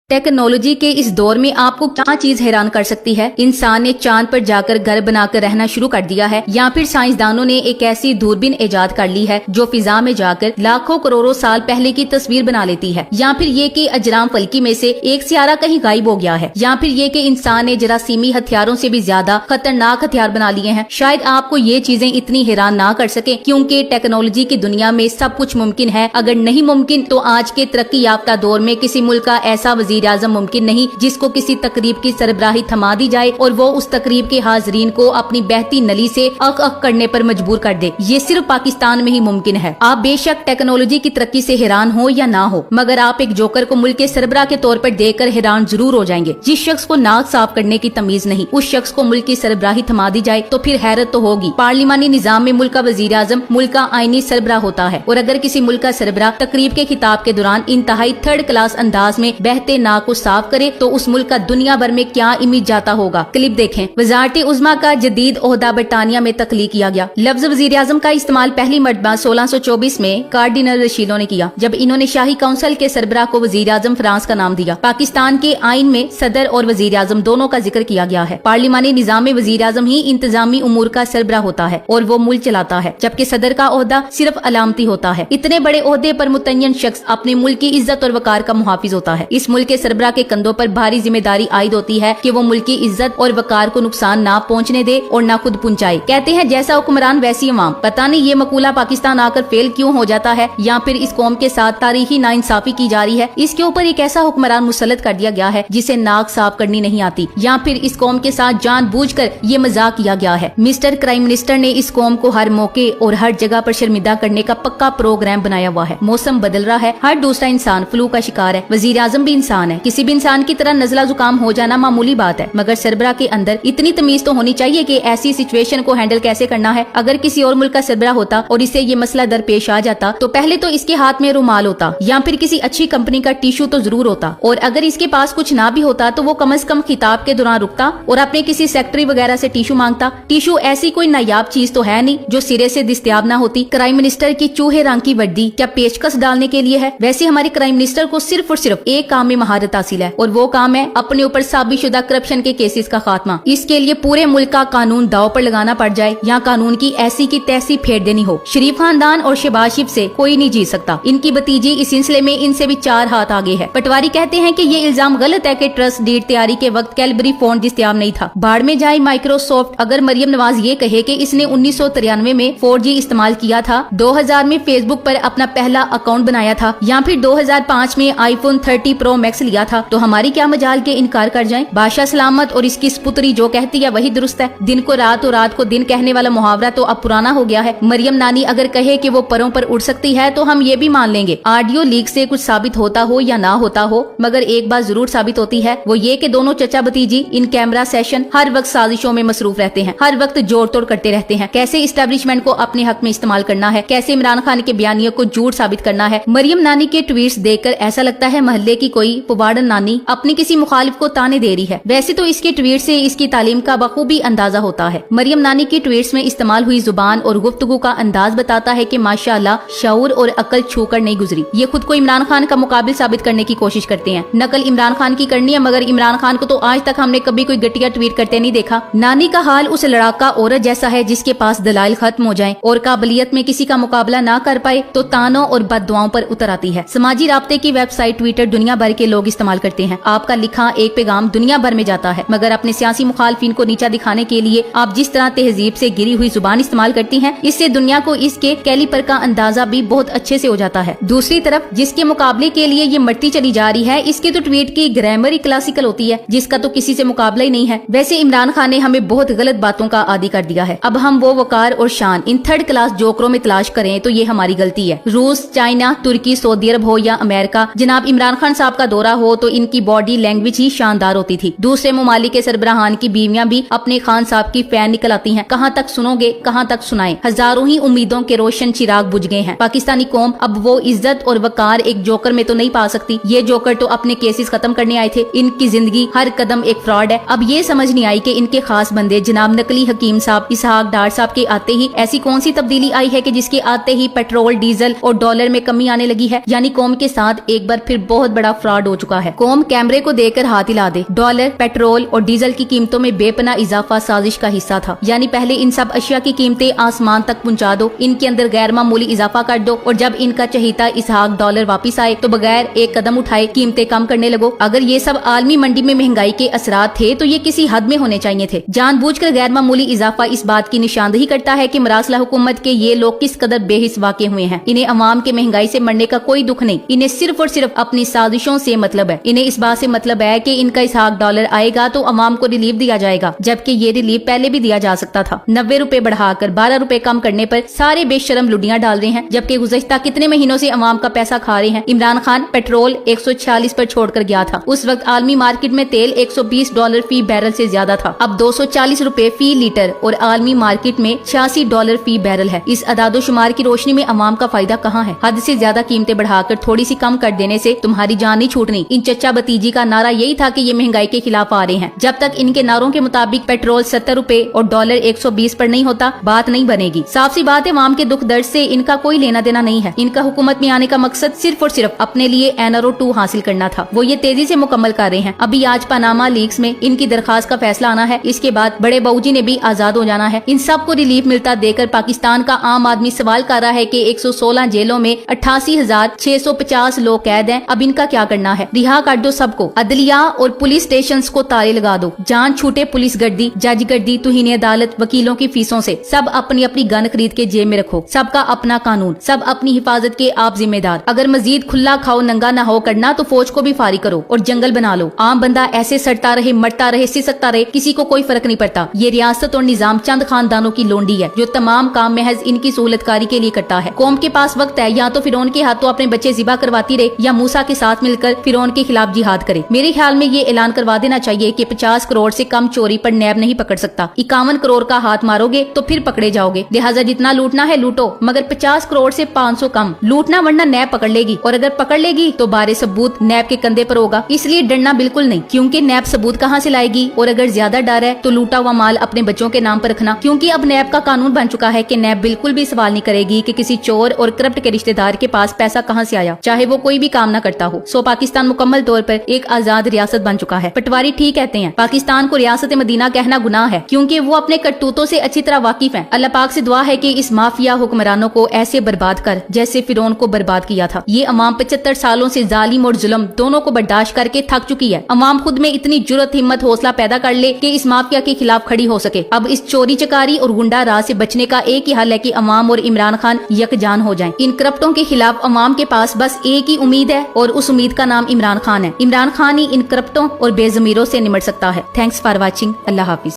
Technology के इस दौर में आपको क्या चीज हैरान कर सकती है? इंसान ने चांद पर जाकर घर बनाकर रहना शुरू कर दिया है, या फिर साइंसदानों ने एक ऐसी दूरबीन इजाद कर ली है जो फिजा में जाकर लाखों करोड़ों साल पहले की तस्वीर बना लेती है, या फिर ये कि अजराम फल्की में से एक सियारा कहीं गायब हो गया है, या फिर ये कि इंसान ने जरासीमी हथियारों से भी ज्यादा खतरनाक हथियार बना लिए हैं। शायद आपको ये चीजें इतनी हैरान ना कर सके, क्योंकि टेक्नोलॉजी की दुनिया में सब कुछ मुमकिन है। अगर नहीं मुमकिन तो आज के तरक्की याफ्ता दौर में किसी मुल्क का ऐसा वजीर आजम मुमकिन नहीं जिसको किसी तकरीब की सरबराही थमा दी जाए और वो उस तकरीब के हाजरीन को अपनी बहती नली से अक अक करने पर मजबूर कर दे। ये सिर्फ पाकिस्तान में ही मुमकिन है। आप बेशक टेक्नोलॉजी की तरक्की से हैरान हो या ना हो, मगर आप एक जोकर को मुल्क के सरबराह के तौर पर देखकर हैरान जरूर हो जाएंगे। जिस शख्स को नाक साफ करने की तमीज नहीं, उस शख्स को मुल्क की सरबराही थमा दी जाए तो फिर हैरत तो होगी। पार्लिमानी निजाम में मुल्क का वजीर आजम मुल्क का आईनी सरबराह होता है, और अगर किसी मुल्क का सरबराह तकरीब के खिताब के दौरान इंतहाई थर्ड क्लास अंदाज में बहते नाक को साफ करे तो उस मुल्क का दुनिया भर में क्या इमेज जाता होगा। क्लिप देखें। वजारत उज़्मा का जदीद ओहदा बरतानिया में तख्लीक किया गया। लफ्ज वजीर आजम का इस्तेमाल पहली मरतबा 1624 में कार्डिनल रशीलों ने किया, जब इन्होंने शाही काउंसिल के सरबराह को वजीर आजम फ्रांस का नाम दिया। पाकिस्तान के आइन में सदर और वजीर आजम दोनों का जिक्र किया गया है। पार्लिमानी निजाम में वजीर आजम ही इंतजामी उमूर का सरबराह होता है और वो मुल्क चलाता है, जबकि सदर का ओहदा सिर्फ अलामती होता है। इतने बड़े ओहदे पर मुतय्यन शख्स अपने मुल्क की इज्जत और वकार का मुहाफिज होता है। इस मुल्क के सरबराह के कंधों पर भारी जिम्मेदारी आयद होती है कि वो मुल्क की इज्जत और वकार को नुकसान ना पहुंचने दे और ना खुद पहुंचाए। कहते हैं जैसा हुक्मरान वैसी अवाम। पता नहीं ये मकूला पाकिस्तान आकर फेल क्यों हो जाता है, या फिर इस कौम के साथ तारीखी नाइंसाफी की जा रही है। इसके ऊपर एक ऐसा हुक्मरान मुसल्लत कर दिया गया है जिसे नाक साफ करनी नहीं आती, या फिर इस कौम के साथ जानबूझकर ये मजाक किया गया है। मिस्टर प्राइम मिनिस्टर ने इस कौम को हर मौके और हर जगह पर शर्मिंदा करने का पक्का प्रोग्राम बनाया हुआ है। मौसम बदल रहा है, हर दूसरा इंसान फ्लू का शिकार है। वजीर आजम भी इंसान है। किसी भी इंसान की तरह नजला जुकाम हो जाना मामूली बात है, मगर सरबराह के अंदर इतनी तमीज तो होनी चाहिए कि ऐसी सिचुएशन को हैंडल कैसे करना है। अगर किसी और मुल्क का सरबराह होता और इसे ये मसला दरपेश आ जाता तो पहले तो इसके हाथ में रुमाल होता, या फिर किसी अच्छी कंपनी का टिश्यू तो जरूर होता, और अगर इसके पास कुछ ना भी होता तो वो कम से कम खिताब के दौरान रुकता और अपने किसी सेक्रेटरी वगैरह से टिश्यू मांगता। टिश्यू ऐसी कोई नायाब चीज तो है नहीं जो सिरे से दस्तयाब ना होती। प्राइम मिनिस्टर की चूहे रंग की वर्दी क्या पेचकस डालने के लिए है? वैसे हमारे प्राइम मिनिस्टर को सिर्फ और सिर्फ एक काम में महारत हासिल है, और वो काम है अपने ऊपर साबितशुदा करप्शन के केसेस का खात्मा। इसके लिए पूरे मुल्क का कानून दाव पर लगाना पड़ जाए, या कानून की ऐसी की तैसी फेर देनी हो। शरीफ खानदान और शहबाज शरीफ से कोई नहीं जीत सकता। इनकी भतीजी इस सिलसिले में इनसे भी 4 हाथ आगे है। पटवारी कहते हैं कि ये इल्जाम गलत है कि ट्रस्ट डीड तैयारी के वक्त कैलबरी फोन दस्तयाब नहीं था। बाढ़ में जाए माइक्रोसॉफ्ट। अगर मरियम नवाज ये कहे कि इसने 1993 में 4G इस्तेमाल किया था, 2000 में फेसबुक पर अपना पहला अकाउंट बनाया था, या फिर 2005 में आईफोन 30 प्रो मैक्स लिया था, तो हमारी क्या मजाल के इनकार कर जाएं। बादशाह सलामत और इसकी स्पुत्री जो कहती है वही दुरुस्त है। दिन को रात और रात को दिन कहने वाला मुहावरा तो अब पुराना हो गया है। मरियम नानी अगर कहे कि वो परों पर उड़ सकती है तो हम ये भी मान लेंगे। ऑडियो लीक से कुछ साबित होता हो या ना होता हो, मगर एक बात जरूर साबित होती है, वो ये कि दोनों चचा भतीजी इन कैमरा सेशन हर वक्त साजिशों में मसरूफ रहते हैं, हर वक्त जोड़ तोड़ करते रहते हैं। कैसे इस्टेब्लिशमेंट को अपने हक में इस्तेमाल करना है, कैसे इमरान खान के बयानियों को झूठ साबित करना है। मरियम नानी के ट्वीट्स देखकर ऐसा लगता है महल्ले की कोई पुवाड़न नानी अपनी किसी मुखालिफ को ताने दे रही है। वैसे तो इसके ट्वीट से इसकी तालीम का बखूबी अंदाजा होता है। मरियम नानी की ट्वीट्स में इस्तेमाल हुई जुबान और गुफ्तगू का अंदाज बताता है कि माशाअल्लाह शऊर और अकल छूकर नहीं गुजरी। ये खुद को इमरान खान का मुकाबिल साबित करने की कोशिश करते हैं। नकल इमरान खान की करनी है, मगर इमरान खान को तो आज तक हमने कभी कोई घटिया ट्वीट करते नहीं देखा। नानी का हाल उस लड़ाका औरत जैसा है जिसके पास दलाइल खत्म हो जाए और काबिलियत में किसी का मुकाबला ना कर पाए तो तानों और बददुआओं पर उतर आती है। समाजी राब्ते की वेबसाइट ट्विटर दुनिया भर के लोग इस्तेमाल करते हैं। आपका लिखा एक पैगाम दुनिया भर में जाता है, मगर अपने सियासी मुखालफिन को नीचा दिखाने के लिए आप जिस तरह तहजीब से गिरी हुई जुबान इस्तेमाल करती हैं, इससे दुनिया को इसके कैलिपर का अंदाजा भी बहुत अच्छे से हो जाता है। दूसरी तरफ जिसके मुकाबले के लिए ये मरती चली जा रही है, इसके तो ट्वीट की ग्रामर ही क्लासिकल होती है, जिसका तो किसी से मुकाबला ही नहीं है। वैसे इमरान खान ने हमें बहुत गलत बातों का आदी कर दिया है। अब हम वो वकार और शान इन थर्ड क्लास जोकरों में तलाश करें तो ये हमारी गलती है। रूस, चाइना, तुर्की, सऊदी अरब हो या अमेरिका, जनाब इमरान खान साहब का दौरा हो तो इनकी बॉडी लैंग्वेज ही शानदार होती थी। दूसरे ममालिक के सरबराहान की बीवियां भी अपने खान साहब की फैन निकल आती हैं। कहां तक सुनोगे, कहां तक सुनाए। हजारों ही उम्मीदों के रोशन चिराग बुझ गए हैं। पाकिस्तानी कौम अब वो इज्जत और वकार एक जोकर में तो नहीं पा सकती। ये जोकर तो अपने केसेस खत्म करने आए थे। इनकी जिंदगी हर कदम एक फ्रॉड है। अब ये समझ नहीं आई कि इनके खास बंदे जनाब नकली हकीम साहब इसहाक डार साहब के आते ही ऐसी कौन सी तब्दीली आई है कि जिसके आते ही पेट्रोल, डीजल और डॉलर में कमी आने लगी है। यानी कौम के साथ एक बार फिर बहुत बड़ा फ्रॉड हो हो चुका है। कौम कैमरे को देखकर हाथ हिला दे। डॉलर, पेट्रोल और डीजल की कीमतों में बेपना इजाफा साजिश का हिस्सा था। यानी पहले इन सब अशिया की कीमतें आसमान तक पहुंचा दो, इनके अंदर गैर मामूली इजाफा कर दो और जब इनका चहीता इसहाक डॉलर वापिस आए तो बगैर एक कदम उठाए कीमतें कम करने लगो। अगर ये सब आलमी मंडी में महंगाई के असरात थे तो ये किसी हद में होने चाहिए थे। जानबूझकर गैर मामूली इजाफा इस बात की निशानदही करता है कि मरासला हुकूमत के ये लोग किस कदर बेहिस वाक़े हुए हैं। इन्हें अवाम के महंगाई से मरने का कोई दुख नहीं, इन्हें सिर्फ और सिर्फ अपनी साजिशों से मतलब है। इन्हें इस बात से मतलब है कि इनका इसहाक डॉलर आएगा तो अवाम को रिलीफ दिया जाएगा, जबकि ये रिलीफ पहले भी दिया जा सकता था। 90 रुपए बढ़ाकर 12 रुपए कम करने पर सारे बेशरम लुडियां डाल रहे हैं, जबकि गुज़श्ता कितने महीनों से अवाम का पैसा खा रहे हैं। इमरान खान पेट्रोल 146 पर छोड़कर गया था, उस वक्त आलमी मार्केट में तेल 120 डॉलर फी बैरल से ज्यादा था। अब 240 रुपए फी लीटर और आलमी मार्केट में 86 डॉलर फी बैरल है। इस अदादोशुमार की रोशनी में अवाम का फायदा कहाँ है? हद से ज्यादा कीमतें बढ़ाकर थोड़ी सी कम कर देने से तुम्हारी जान नहीं छूटनी। इन चचा भतीजी का नारा यही था कि ये महंगाई के खिलाफ आ रहे हैं। जब तक इनके नारों के मुताबिक पेट्रोल 70 रुपए और डॉलर 120 पर नहीं होता, बात नहीं बनेगी। साफ सी बात है, अवाम के दुख दर्द से इनका कोई लेना देना नहीं है। इनका हुकूमत में आने का मकसद सिर्फ और सिर्फ अपने लिए NRO 2 हासिल करना था। वो ये तेजी से मुकम्मल कर रहे हैं। अभी आज पनामा लीक्स में इनकी दरखास्त का फैसला आना है, इसके बाद बड़े बाबूजी ने भी आजाद हो जाना है। इन सबको रिलीफ मिलता देकर पाकिस्तान का आम आदमी सवाल कर रहा है कि 116 जेलों में 88,650 लोग कैद हैं, अब इनका क्या करना है? रिहा कर दो सबको, अदलिया और पुलिस स्टेशन को ताले लगा दो। जान छूटे पुलिस गर्दी, जज गर्दी, तुहीन अदालत, वकीलों की फीसों से। सब अपनी अपनी गन खरीद के जेब में रखो। सबका अपना कानून, सब अपनी हिफाजत के आप जिम्मेदार। अगर मजीद खुला खाओ नंगा ना हो करना तो फौज को भी फारिग करो और जंगल बना लो। आम बंदा ऐसे सड़ता रहे, मरता रहे, सिसकता रहे, किसी को कोई फर्क नहीं पड़ता। ये रियासत और निजाम चंद खानदानों की लोंडी है जो तमाम काम महज इनकी सहूलतकारी के लिए करता है। कौम के पास वक्त है, या तो फिरौन के हाथों अपने बच्चे जिबा करवाती रहे या मूसा के साथ मिलकर फिरौन के खिलाफ जिहाद करे। मेरे ख्याल में ये ऐलान करवा देना चाहिए कि 50 करोड़ से कम चोरी पर नैब नहीं पकड़ सकता। 51 करोड़ का हाथ मारोगे तो फिर पकड़े जाओगे। लिहाजा जितना लूटना है लूटो, मगर 50 करोड़ से 500 कम लूटना, वरना नैब पकड़ लेगी। और अगर पकड़ लेगी तो बारे सबूत नैब के कंधे पर होगा। इसलिए डरना बिल्कुल नहीं, क्योंकि नैब सबूत कहाँ से लाएगी। और अगर ज्यादा डर है तो लूटा हुआ माल अपने बच्चों के नाम पर रखना, क्योंकि अब नैब का कानून बन चुका है कि नैब बिल्कुल भी सवाल नहीं करेगी कि किसी चोर और करप्ट के रिश्तेदार के पास पैसा कहाँ से आया, चाहे वो कोई भी काम ना करता हो। सो पाकिस्तान मुकम्मल तौर पर एक आजाद रियासत बन चुका है। पटवारी ठीक कहते हैं, पाकिस्तान को रियासत मदीना कहना गुनाह है, क्योंकि वो अपने करतूतों से अच्छी तरह वाकिफ हैं। अल्लाह पाक से दुआ है कि इस माफिया हुक्मरानों को ऐसे बर्बाद कर जैसे फिरौन को बर्बाद किया था। ये अवाम 75 सालों से जालिम और जुल्म दोनों को बर्दाश्त करके थक चुकी है। अवाम खुद में इतनी जुर्रत, हिम्मत, हौसला पैदा कर ले कि इस माफिया के खिलाफ खड़ी हो सके। अब इस चोरी चकारी और गुंडा राज से बचने का एक ही हल है कि अवाम और इमरान खान यकजान हो जाएं। इन करप्टों के खिलाफ अवाम के पास बस एक ही उम्मीद है और उस उम्मीद का नाम इमरान खान है। इमरान खान ही इन करप्टों और बेजमीरों से निमट सकता है। Thanks for watching. Allah Hafiz.